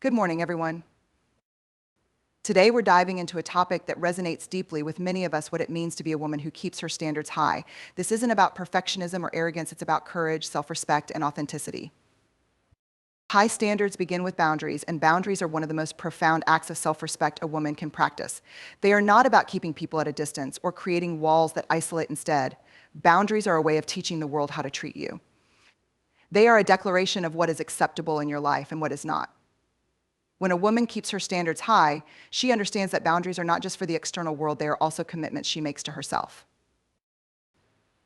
Good morning, everyone. Today, we're diving into a topic that resonates deeply with many of us: what it means to be a woman who keeps her standards high. This isn't about perfectionism or arrogance, it's about courage, self-respect, and authenticity. High standards begin with boundaries, and boundaries are one of the most profound acts of self-respect a woman can practice. They are not about keeping people at a distance or creating walls that isolate instead. Boundaries are a way of teaching the world how to treat you. They are a declaration of what is acceptable in your life and what is not. When a woman keeps her standards high, she understands that boundaries are not just for the external world, they are also commitments she makes to herself.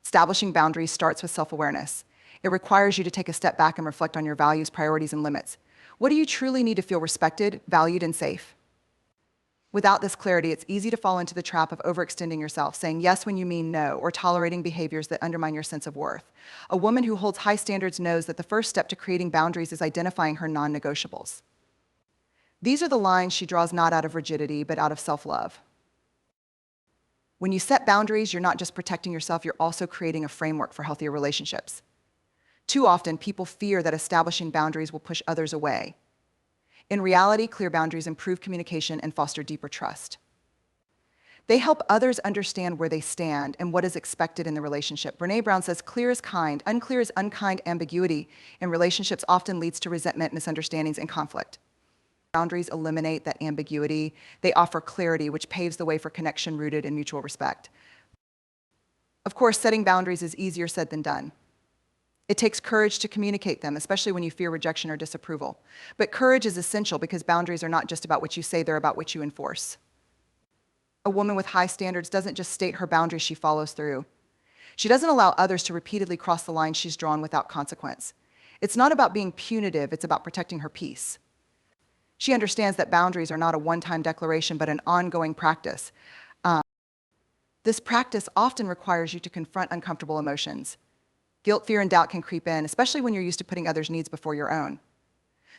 Establishing boundaries starts with self-awareness. It requires you to take a step back and reflect on your values, priorities, and limits. What do you truly need to feel respected, valued, and safe? Without this clarity, it's easy to fall into the trap of overextending yourself, saying yes when you mean no, or tolerating behaviors that undermine your sense of worth. A woman who holds high standards knows that the first step to creating boundaries is identifying her non-negotiables. These are the lines she draws not out of rigidity, but out of self-love. When you set boundaries, you're not just protecting yourself, you're also creating a framework for healthier relationships. Too often, people fear that establishing boundaries will push others away. In reality, clear boundaries improve communication and foster deeper trust. They help others understand where they stand and what is expected in the relationship. Brené Brown says, clear is kind, unclear is unkind. Ambiguity in relationships often leads to resentment, misunderstandings, and conflict. Boundaries eliminate that ambiguity. They offer clarity, which paves the way for connection rooted in mutual respect. Of course, setting boundaries is easier said than done. It takes courage to communicate them, especially when you fear rejection or disapproval. But courage is essential because boundaries are not just about what you say, they're about what you enforce. A woman with high standards doesn't just state her boundaries, she follows through. She doesn't allow others to repeatedly cross the line she's drawn without consequence. It's not about being punitive, it's about protecting her peace. She understands that boundaries are not a one-time declaration, but an ongoing practice. This practice often requires you to confront uncomfortable emotions. Guilt, fear, and doubt can creep in, especially when you're used to putting others' needs before your own.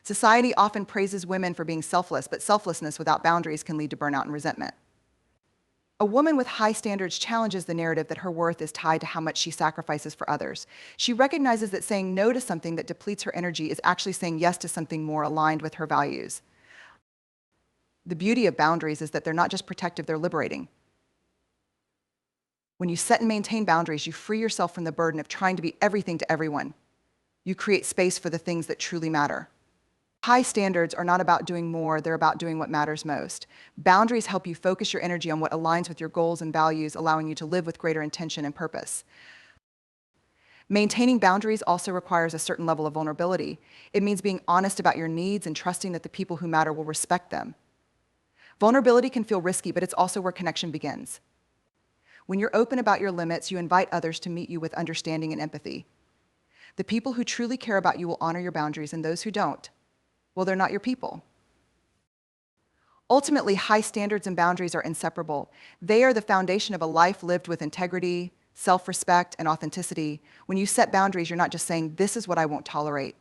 Society often praises women for being selfless, but selflessness without boundaries can lead to burnout and resentment. A woman with high standards challenges the narrative that her worth is tied to how much she sacrifices for others. She recognizes that saying no to something that depletes her energy is actually saying yes to something more aligned with her values. The beauty of boundaries is that they're not just protective, they're liberating. When you set and maintain boundaries, you free yourself from the burden of trying to be everything to everyone. You create space for the things that truly matter. High standards are not about doing more, they're about doing what matters most. Boundaries help you focus your energy on what aligns with your goals and values, allowing you to live with greater intention and purpose. Maintaining boundaries also requires a certain level of vulnerability. It means being honest about your needs and trusting that the people who matter will respect them. Vulnerability can feel risky, but it's also where connection begins. When you're open about your limits, you invite others to meet you with understanding and empathy. The people who truly care about you will honor your boundaries, and those who don't, well, they're not your people. Ultimately, high standards and boundaries are inseparable. They are the foundation of a life lived with integrity, self-respect, and authenticity. When you set boundaries, you're not just saying, this is what I won't tolerate.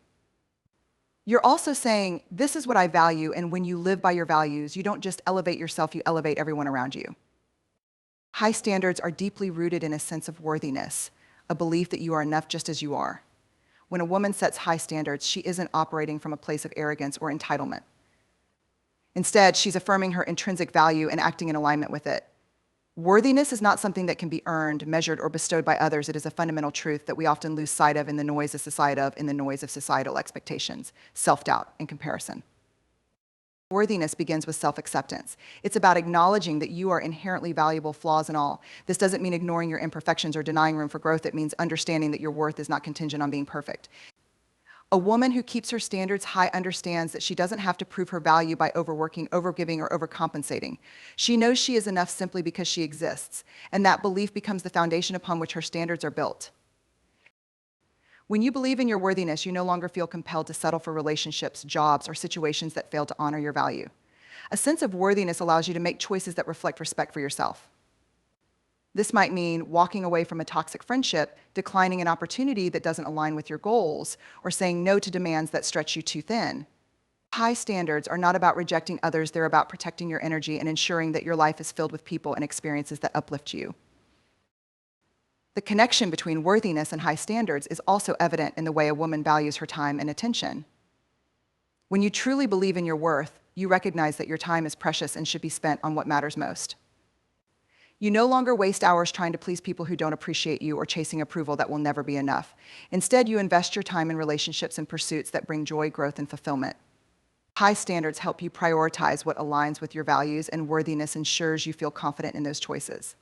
You're also saying, this is what I value, and when you live by your values, you don't just elevate yourself, you elevate everyone around you. High standards are deeply rooted in a sense of worthiness, a belief that you are enough just as you are. When a woman sets high standards, she isn't operating from a place of arrogance or entitlement. Instead, she's affirming her intrinsic value and acting in alignment with it. Worthiness is not something that can be earned, measured, or bestowed by others. It is a fundamental truth that we often lose sight of in the noise of societal expectations, self-doubt, and comparison. Worthiness begins with self-acceptance. It's about acknowledging that you are inherently valuable, flaws and all. This doesn't mean ignoring your imperfections or denying room for growth. It means understanding that your worth is not contingent on being perfect. A woman who keeps her standards high understands that she doesn't have to prove her value by overworking, overgiving, or overcompensating. She knows she is enough simply because she exists, and that belief becomes the foundation upon which her standards are built. When you believe in your worthiness, you no longer feel compelled to settle for relationships, jobs, or situations that fail to honor your value. A sense of worthiness allows you to make choices that reflect respect for yourself. This might mean walking away from a toxic friendship, declining an opportunity that doesn't align with your goals, or saying no to demands that stretch you too thin. High standards are not about rejecting others, they're about protecting your energy and ensuring that your life is filled with people and experiences that uplift you. The connection between worthiness and high standards is also evident in the way a woman values her time and attention. When you truly believe in your worth, you recognize that your time is precious and should be spent on what matters most. You no longer waste hours trying to please people who don't appreciate you or chasing approval that will never be enough. Instead, you invest your time in relationships and pursuits that bring joy, growth, and fulfillment. High standards help you prioritize what aligns with your values, and worthiness ensures you feel confident in those choices.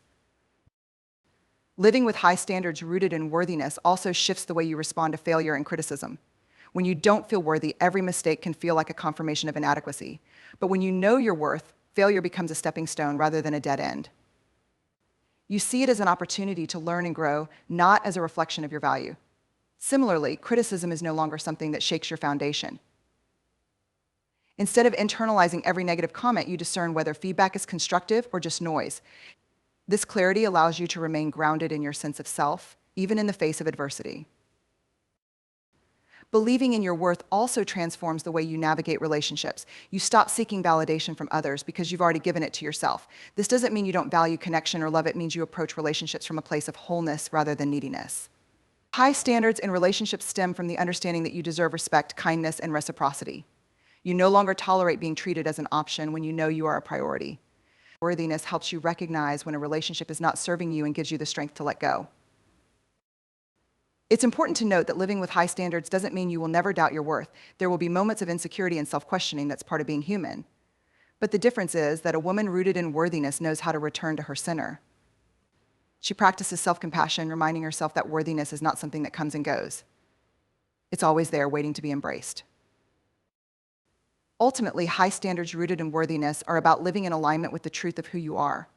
Living with high standards rooted in worthiness also shifts the way you respond to failure and criticism. When you don't feel worthy, every mistake can feel like a confirmation of inadequacy. But when you know your worth, failure becomes a stepping stone rather than a dead end. You see it as an opportunity to learn and grow, not as a reflection of your value. Similarly, criticism is no longer something that shakes your foundation. Instead of internalizing every negative comment, you discern whether feedback is constructive or just noise. This clarity allows you to remain grounded in your sense of self, even in the face of adversity. Believing in your worth also transforms the way you navigate relationships. You stop seeking validation from others because you've already given it to yourself. This doesn't mean you don't value connection or love. It means you approach relationships from a place of wholeness rather than neediness. High standards in relationships stem from the understanding that you deserve respect, kindness, and reciprocity. You no longer tolerate being treated as an option when you know you are a priority. Worthiness helps you recognize when a relationship is not serving you and gives you the strength to let go. It's important to note that living with high standards doesn't mean you will never doubt your worth. There will be moments of insecurity and self-questioning. That's part of being human. But the difference is that a woman rooted in worthiness knows how to return to her center. She practices self-compassion, reminding herself that worthiness is not something that comes and goes. It's always there, waiting to be embraced. Ultimately, high standards rooted in worthiness are about living in alignment with the truth of who you are.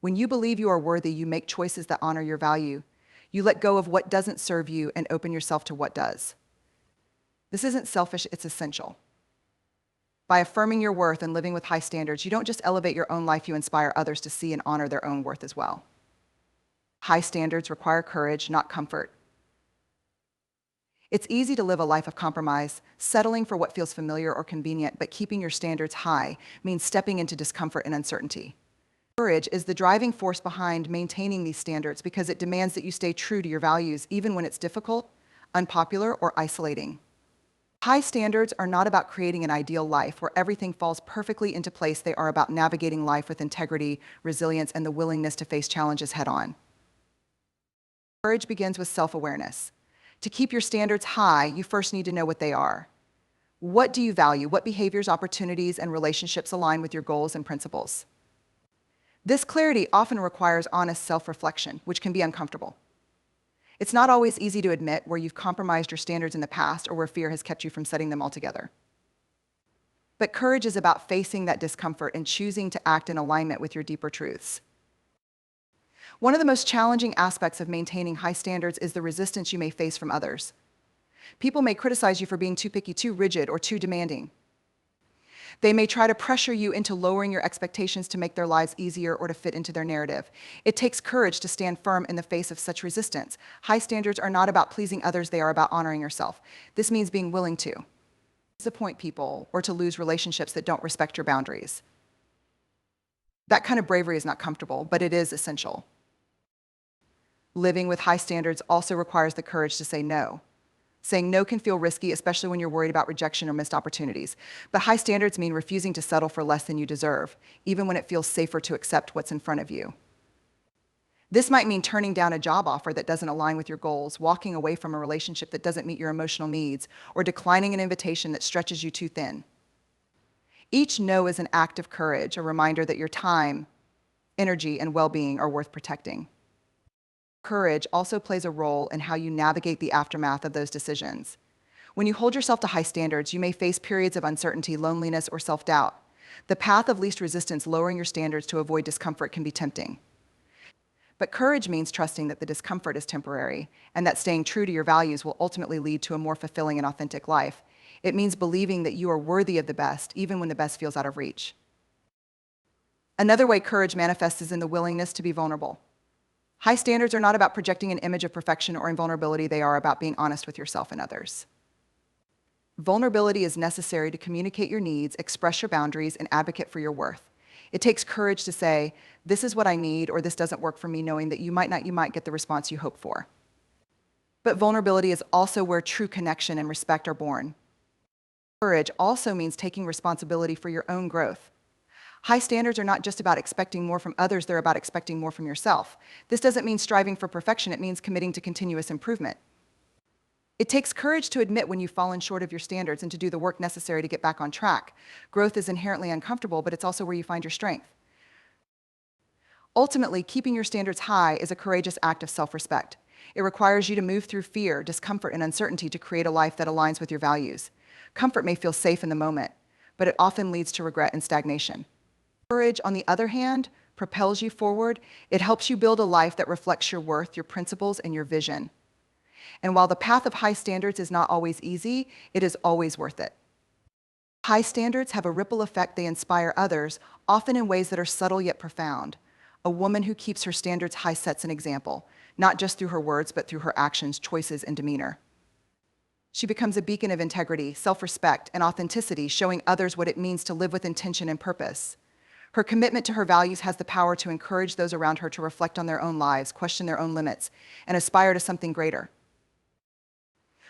When you believe you are worthy, you make choices that honor your value. You let go of what doesn't serve you and open yourself to what does. This isn't selfish, it's essential. By affirming your worth and living with high standards, you don't just elevate your own life, you inspire others to see and honor their own worth as well. High standards require courage, not comfort. It's easy to live a life of compromise, settling for what feels familiar or convenient, but keeping your standards high means stepping into discomfort and uncertainty. Courage is the driving force behind maintaining these standards because it demands that you stay true to your values even when it's difficult, unpopular, or isolating. High standards are not about creating an ideal life where everything falls perfectly into place. They are about navigating life with integrity, resilience, and the willingness to face challenges head-on. Courage begins with self-awareness. To keep your standards high, you first need to know what they are. What do you value? What behaviors, opportunities, and relationships align with your goals and principles? This clarity often requires honest self-reflection, which can be uncomfortable. It's not always easy to admit where you've compromised your standards in the past or where fear has kept you from setting them altogether. But courage is about facing that discomfort and choosing to act in alignment with your deeper truths. One of the most challenging aspects of maintaining high standards is the resistance you may face from others. People may criticize you for being too picky, too rigid, or too demanding. They may try to pressure you into lowering your expectations to make their lives easier or to fit into their narrative. It takes courage to stand firm in the face of such resistance. High standards are not about pleasing others, they are about honoring yourself. This means being willing to disappoint people or to lose relationships that don't respect your boundaries. That kind of bravery is not comfortable, but it is essential. Living with high standards also requires the courage to say no. Saying no can feel risky, especially when you're worried about rejection or missed opportunities. But high standards mean refusing to settle for less than you deserve, even when it feels safer to accept what's in front of you. This might mean turning down a job offer that doesn't align with your goals, walking away from a relationship that doesn't meet your emotional needs, or declining an invitation that stretches you too thin. Each no is an act of courage, a reminder that your time, energy, and well-being are worth protecting. Courage also plays a role in how you navigate the aftermath of those decisions. When you hold yourself to high standards, you may face periods of uncertainty, loneliness, or self-doubt. The path of least resistance, lowering your standards to avoid discomfort, can be tempting. But courage means trusting that the discomfort is temporary and that staying true to your values will ultimately lead to a more fulfilling and authentic life. It means believing that you are worthy of the best, even when the best feels out of reach. Another way courage manifests is in the willingness to be vulnerable. High standards are not about projecting an image of perfection or invulnerability. They are about being honest with yourself and others. Vulnerability is necessary to communicate your needs, express your boundaries, and advocate for your worth. It takes courage to say, this is what I need, or this doesn't work for me, knowing that you might get the response you hope for. But vulnerability is also where true connection and respect are born. Courage also means taking responsibility for your own growth. High standards are not just about expecting more from others, they're about expecting more from yourself. This doesn't mean striving for perfection, it means committing to continuous improvement. It takes courage to admit when you've fallen short of your standards and to do the work necessary to get back on track. Growth is inherently uncomfortable, but it's also where you find your strength. Ultimately, keeping your standards high is a courageous act of self-respect. It requires you to move through fear, discomfort, and uncertainty to create a life that aligns with your values. Comfort may feel safe in the moment, but it often leads to regret and stagnation. Courage, on the other hand, propels you forward. It helps you build a life that reflects your worth, your principles, and your vision. And while the path of high standards is not always easy, it is always worth it. High standards have a ripple effect. They inspire others, often in ways that are subtle yet profound. A woman who keeps her standards high sets an example, not just through her words, but through her actions, choices, and demeanor. She becomes a beacon of integrity, self-respect, and authenticity, showing others what it means to live with intention and purpose. Her commitment to her values has the power to encourage those around her to reflect on their own lives, question their own limits, and aspire to something greater.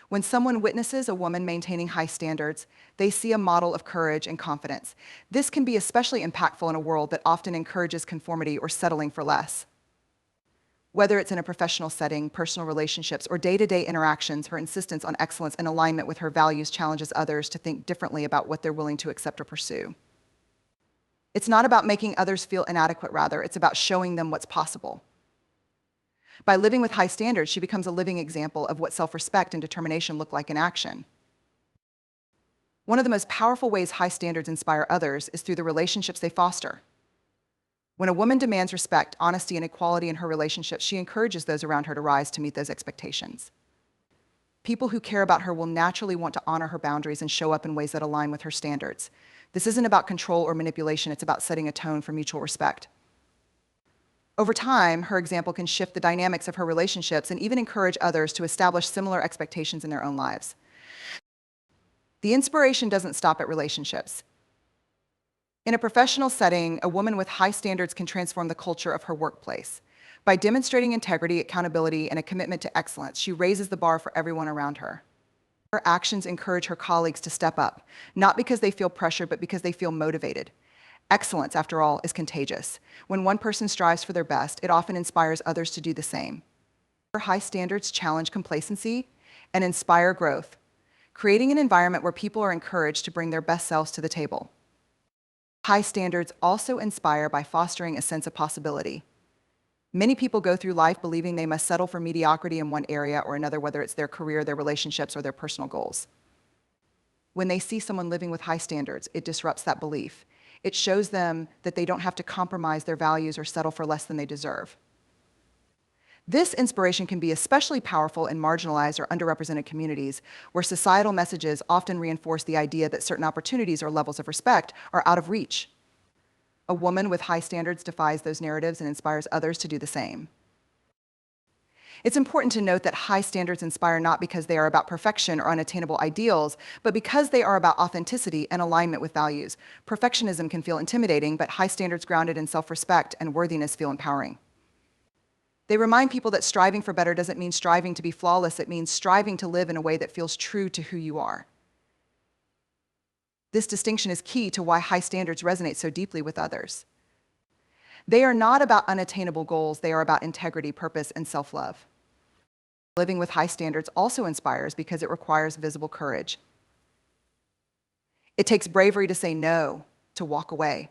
When someone witnesses a woman maintaining high standards, they see a model of courage and confidence. This can be especially impactful in a world that often encourages conformity or settling for less. Whether it's in a professional setting, personal relationships, or day-to-day interactions, her insistence on excellence and alignment with her values challenges others to think differently about what they're willing to accept or pursue. It's not about making others feel inadequate, rather, it's about showing them what's possible. By living with high standards, she becomes a living example of what self-respect and determination look like in action. One of the most powerful ways high standards inspire others is through the relationships they foster. When a woman demands respect, honesty, and equality in her relationships, she encourages those around her to rise to meet those expectations. People who care about her will naturally want to honor her boundaries and show up in ways that align with her standards. This isn't about control or manipulation, it's about setting a tone for mutual respect. Over time, her example can shift the dynamics of her relationships and even encourage others to establish similar expectations in their own lives. The inspiration doesn't stop at relationships. In a professional setting, a woman with high standards can transform the culture of her workplace. By demonstrating integrity, accountability, and a commitment to excellence, she raises the bar for everyone around her. Her actions encourage her colleagues to step up, not because they feel pressured, but because they feel motivated. Excellence, after all, is contagious. When one person strives for their best, it often inspires others to do the same. Her high standards challenge complacency and inspire growth, creating an environment where people are encouraged to bring their best selves to the table. High standards also inspire by fostering a sense of possibility. Many people go through life believing they must settle for mediocrity in one area or another, whether it's their career, their relationships, or their personal goals. When they see someone living with high standards, it disrupts that belief. It shows them that they don't have to compromise their values or settle for less than they deserve. This inspiration can be especially powerful in marginalized or underrepresented communities, where societal messages often reinforce the idea that certain opportunities or levels of respect are out of reach. A woman with high standards defies those narratives and inspires others to do the same. It's important to note that high standards inspire not because they are about perfection or unattainable ideals, but because they are about authenticity and alignment with values. Perfectionism can feel intimidating, but high standards grounded in self-respect and worthiness feel empowering. They remind people that striving for better doesn't mean striving to be flawless, it means striving to live in a way that feels true to who you are. This distinction is key to why high standards resonate so deeply with others. They are not about unattainable goals, they are about integrity, purpose, and self-love. Living with high standards also inspires because it requires visible courage. It takes bravery to say no, to walk away,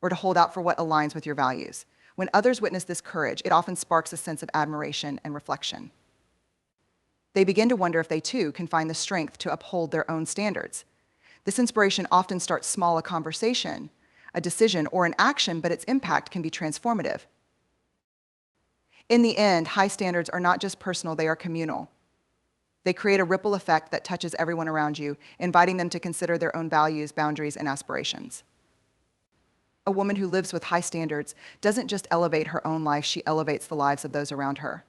or to hold out for what aligns with your values. When others witness this courage, it often sparks a sense of admiration and reflection. They begin to wonder if they too can find the strength to uphold their own standards. This inspiration often starts small, a conversation, a decision, or an action, but its impact can be transformative. In the end, high standards are not just personal, they are communal. They create a ripple effect that touches everyone around you, inviting them to consider their own values, boundaries, and aspirations. A woman who lives with high standards doesn't just elevate her own life, she elevates the lives of those around her.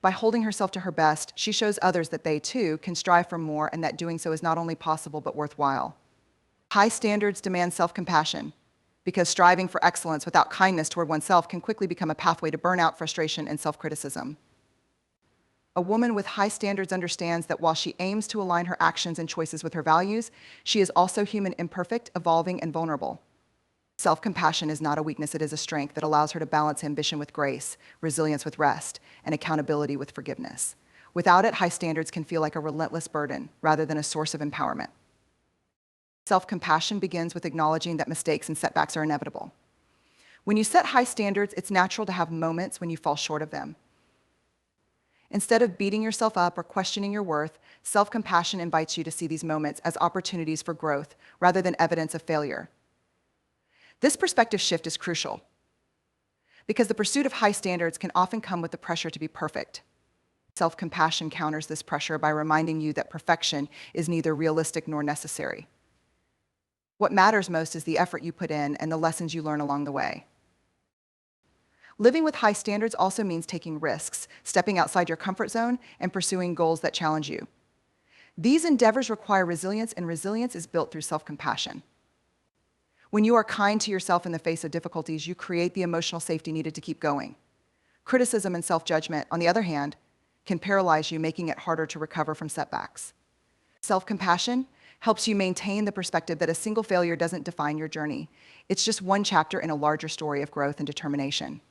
By holding herself to her best, she shows others that they too can strive for more and that doing so is not only possible but worthwhile. High standards demand self-compassion, because striving for excellence without kindness toward oneself can quickly become a pathway to burnout, frustration, and self-criticism. A woman with high standards understands that while she aims to align her actions and choices with her values, she is also human, imperfect, evolving, and vulnerable. Self-compassion is not a weakness, it is a strength that allows her to balance ambition with grace, resilience with rest, and accountability with forgiveness. Without it, high standards can feel like a relentless burden rather than a source of empowerment. Self-compassion begins with acknowledging that mistakes and setbacks are inevitable. When you set high standards, it's natural to have moments when you fall short of them. Instead of beating yourself up or questioning your worth, self-compassion invites you to see these moments as opportunities for growth rather than evidence of failure. This perspective shift is crucial because the pursuit of high standards can often come with the pressure to be perfect. Self-compassion counters this pressure by reminding you that perfection is neither realistic nor necessary. What matters most is the effort you put in and the lessons you learn along the way. Living with high standards also means taking risks, stepping outside your comfort zone, and pursuing goals that challenge you. These endeavors require resilience, and resilience is built through self-compassion. When you are kind to yourself in the face of difficulties, you create the emotional safety needed to keep going. Criticism and self-judgment, on the other hand, can paralyze you, making it harder to recover from setbacks. Self-compassion helps you maintain the perspective that a single failure doesn't define your journey. It's just one chapter in a larger story of growth and determination.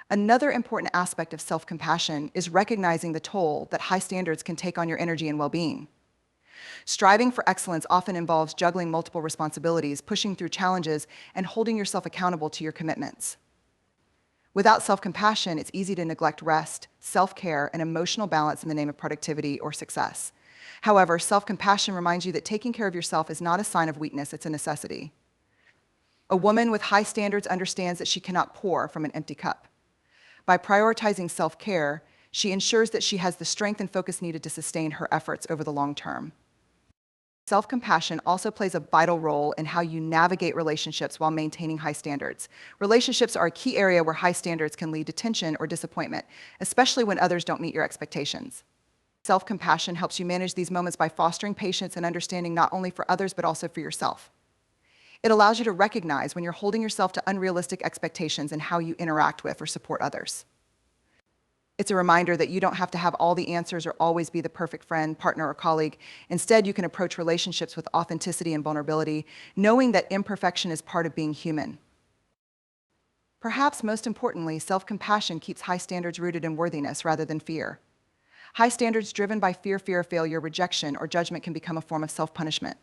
Another important aspect of self-compassion is recognizing the toll that high standards can take on your energy and well-being. Striving for excellence often involves juggling multiple responsibilities, pushing through challenges, and holding yourself accountable to your commitments. Without self-compassion, it's easy to neglect rest, self-care, and emotional balance in the name of productivity or success. However, self-compassion reminds you that taking care of yourself is not a sign of weakness, it's a necessity. A woman with high standards understands that she cannot pour from an empty cup. By prioritizing self-care, she ensures that she has the strength and focus needed to sustain her efforts over the long term. Self-compassion also plays a vital role in how you navigate relationships while maintaining high standards. Relationships are a key area where high standards can lead to tension or disappointment, especially when others don't meet your expectations. Self-compassion helps you manage these moments by fostering patience and understanding not only for others but also for yourself. It allows you to recognize when you're holding yourself to unrealistic expectations and how you interact with or support others. It's a reminder that you don't have to have all the answers or always be the perfect friend, partner, or colleague. Instead, you can approach relationships with authenticity and vulnerability, knowing that imperfection is part of being human. Perhaps most importantly, self-compassion keeps high standards rooted in worthiness rather than fear. High standards driven by fear of failure, rejection, or judgment can become a form of self-punishment.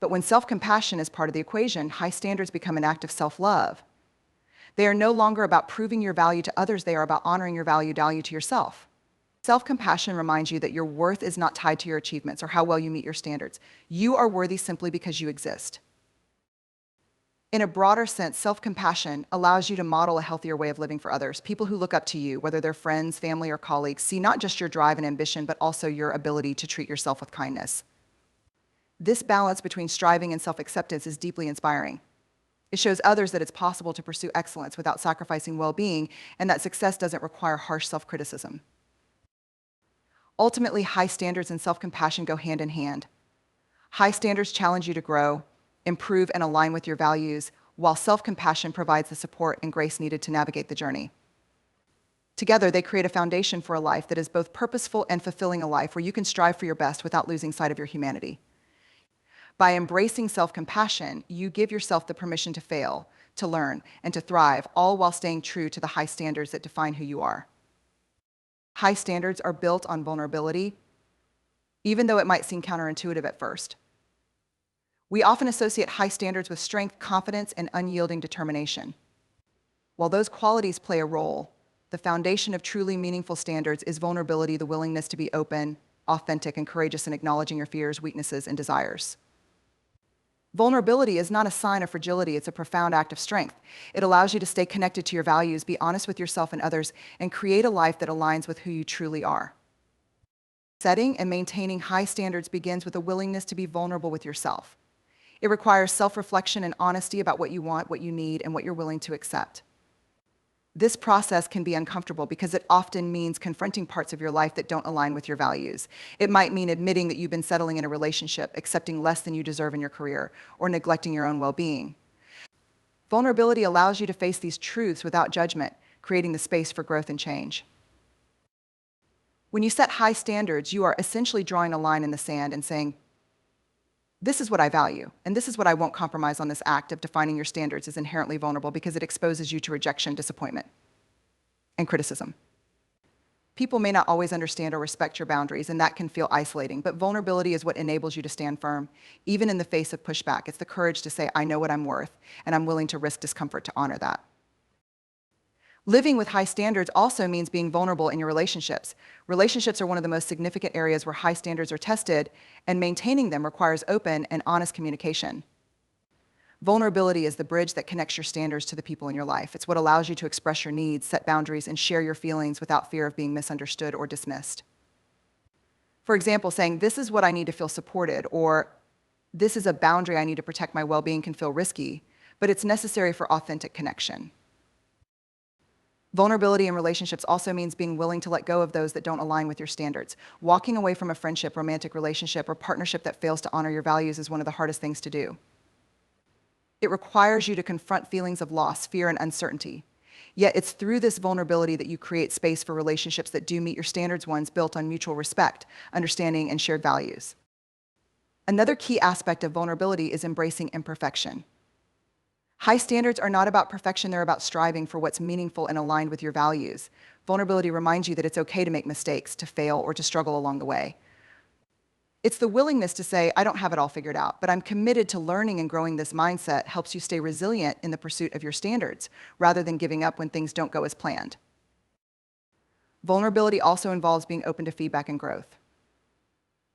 But when self-compassion is part of the equation, high standards become an act of self-love. They are no longer about proving your value to others, they are about honoring your value to yourself. Self-compassion reminds you that your worth is not tied to your achievements or how well you meet your standards. You are worthy simply because you exist. In a broader sense, self-compassion allows you to model a healthier way of living for others. People who look up to you, whether they're friends, family, or colleagues, see not just your drive and ambition, but also your ability to treat yourself with kindness. This balance between striving and self-acceptance is deeply inspiring. It shows others that it's possible to pursue excellence without sacrificing well-being, and that success doesn't require harsh self-criticism. Ultimately, high standards and self-compassion go hand in hand. High standards challenge you to grow, improve, and align with your values, while self-compassion provides the support and grace needed to navigate the journey. Together, they create a foundation for a life that is both purposeful and fulfilling, a life where you can strive for your best without losing sight of your humanity. By embracing self-compassion, you give yourself the permission to fail, to learn, and to thrive, all while staying true to the high standards that define who you are. High standards are built on vulnerability, even though it might seem counterintuitive at first. We often associate high standards with strength, confidence, and unyielding determination. While those qualities play a role, the foundation of truly meaningful standards is vulnerability, the willingness to be open, authentic, and courageous in acknowledging your fears, weaknesses, and desires. Vulnerability is not a sign of fragility, it's a profound act of strength. It allows you to stay connected to your values, be honest with yourself and others, and create a life that aligns with who you truly are. Setting and maintaining high standards begins with a willingness to be vulnerable with yourself. It requires self-reflection and honesty about what you want, what you need, and what you're willing to accept. This process can be uncomfortable because it often means confronting parts of your life that don't align with your values. It might mean admitting that you've been settling in a relationship, accepting less than you deserve in your career, or neglecting your own well-being. Vulnerability allows you to face these truths without judgment, creating the space for growth and change. When you set high standards, you are essentially drawing a line in the sand and saying, this is what I value, and this is what I won't compromise on. This act of defining your standards is inherently vulnerable because it exposes you to rejection, disappointment, and criticism. People may not always understand or respect your boundaries, and that can feel isolating, but vulnerability is what enables you to stand firm, even in the face of pushback. It's the courage to say, I know what I'm worth, and I'm willing to risk discomfort to honor that. Living with high standards also means being vulnerable in your relationships. Relationships are one of the most significant areas where high standards are tested, and maintaining them requires open and honest communication. Vulnerability is the bridge that connects your standards to the people in your life. It's what allows you to express your needs, set boundaries, and share your feelings without fear of being misunderstood or dismissed. For example, saying, this is what I need to feel supported, or this is a boundary I need to protect my well-being can feel risky, but it's necessary for authentic connection. Vulnerability in relationships also means being willing to let go of those that don't align with your standards. Walking away from a friendship, romantic relationship, or partnership that fails to honor your values is one of the hardest things to do. It requires you to confront feelings of loss, fear, and uncertainty. Yet it's through this vulnerability that you create space for relationships that do meet your standards, ones built on mutual respect, understanding, and shared values. Another key aspect of vulnerability is embracing imperfection. High standards are not about perfection, they're about striving for what's meaningful and aligned with your values. Vulnerability reminds you that it's okay to make mistakes, to fail, or to struggle along the way. It's the willingness to say, I don't have it all figured out, but I'm committed to learning and growing. This mindset helps you stay resilient in the pursuit of your standards, rather than giving up when things don't go as planned. Vulnerability also involves being open to feedback and growth.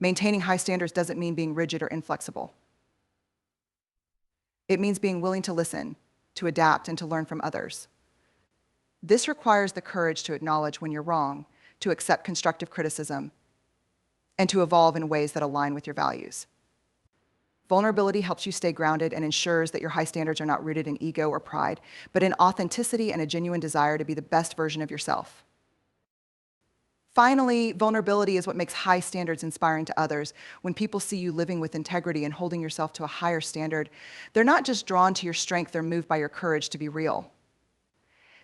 Maintaining high standards doesn't mean being rigid or inflexible. It means being willing to listen, to adapt, and to learn from others. This requires the courage to acknowledge when you're wrong, to accept constructive criticism, and to evolve in ways that align with your values. Vulnerability helps you stay grounded and ensures that your high standards are not rooted in ego or pride, but in authenticity and a genuine desire to be the best version of yourself. Finally, vulnerability is what makes high standards inspiring to others. When people see you living with integrity and holding yourself to a higher standard, they're not just drawn to your strength, they're moved by your courage to be real.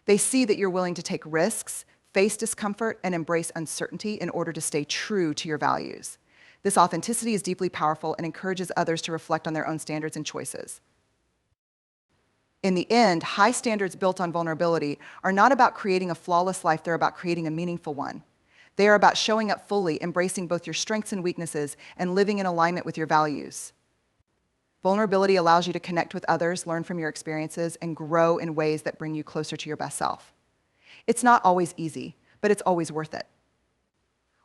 They see that you're willing to take risks, face discomfort, and embrace uncertainty in order to stay true to your values. This authenticity is deeply powerful and encourages others to reflect on their own standards and choices. In the end, high standards built on vulnerability are not about creating a flawless life, they're about creating a meaningful one. They are about showing up fully, embracing both your strengths and weaknesses, and living in alignment with your values. Vulnerability allows you to connect with others, learn from your experiences, and grow in ways that bring you closer to your best self. It's not always easy, but it's always worth it.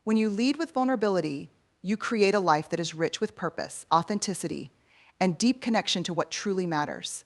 When you lead with vulnerability, you create a life that is rich with purpose, authenticity, and deep connection to what truly matters.